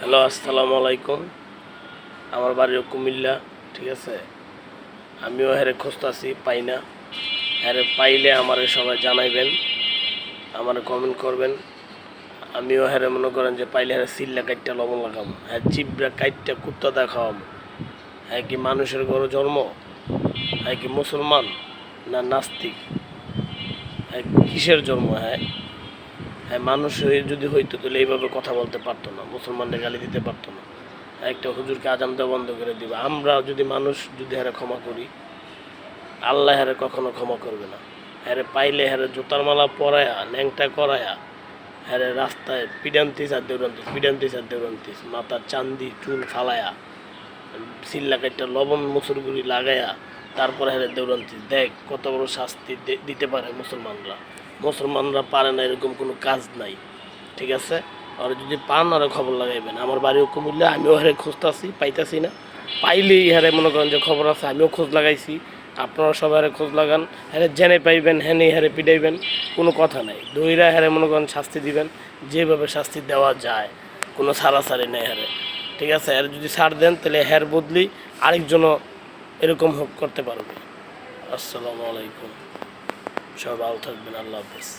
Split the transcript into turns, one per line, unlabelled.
Hello, আসসালামু আলাইকুম। আমার বাড়িও কুমিল্লা, ঠিক আছে। আমিও হেরে খুঁজতাছি, পাই না। হ্যারে পাইলে আমারে সবাই জানাইবেন, আমার কমেন্ট করবেন। আমিও হেরে মনে করেন যে পাইলে হেরে সিল্লা কাইটটা লবণ লাগাম, হ্যাঁ চিবড়া কাইটটা কুত্তা দেখাম। হ্যাঁ কি মানুষের ঘরে জন্ম? হ্যাঁ কি মুসলমান না নাস্তিক? হ্যাঁ কিসের জন্ম? হ্যাঁ হ্যাঁ মানুষ যদি হইতো তাহলে এইভাবে কথা বলতে পারতো না, মুসলমানদের গালি দিতে পারতো না। একটা হুজুরকে আজান দেওয়া বন্ধ করে দিবে। আমরা যদি মানুষ যদি হারে ক্ষমা করি, আল্লাহ হারে কখনো ক্ষমা করবে না। হ্যারে পাইলে হারে জুতার মালা পরায়া ন্যাংটা করায়া হ্যারে রাস্তায় পিডান্তিস আর দেউরান্তিস, পিডান্তিস আর দেউরান্তিস, মাথার চান্দি চুল ফালায়া সিল্লা কাইটটা লবণ মুসুরগুড়ি লাগায়া তারপরে হ্যারে দেউরান্তিস। দেখ কত বড় শাস্তি দিতে পারে মুসলমানরা। মুসলমানরা পারে না, এরকম কোনো কাজ নাই, ঠিক আছে। আর যদি পান আরও খবর লাগাইবেন। আমার বাড়িও কুমিল্লা, আমিও হারে খুঁজতেছি, পাইতাছি না। পাইলেই হারে মনে করেন যে খবর আছে, আমিও খোঁজ লাগাইছি। আপনারা সবাই হারে খোঁজ লাগান, হ্যাঁ জেনে পাইবেন, হ্যাঁ হারে পিটাইবেন, কোনো কথা নাই। দইরা হারে মনে করেন শাস্তি দিবেন, যেভাবে শাস্তি দেওয়া যায়, কোনো ছাড়াছাড়ি নেই হারে, ঠিক আছে। আর যদি ছাড় দেন তাহলে হ্যার বদলি আরেকজনও এরকম হোক করতে পারবে। আসসালামু আলাইকুম, সবাই ভালো থাকবেন, আল্লাহ হাফেজ।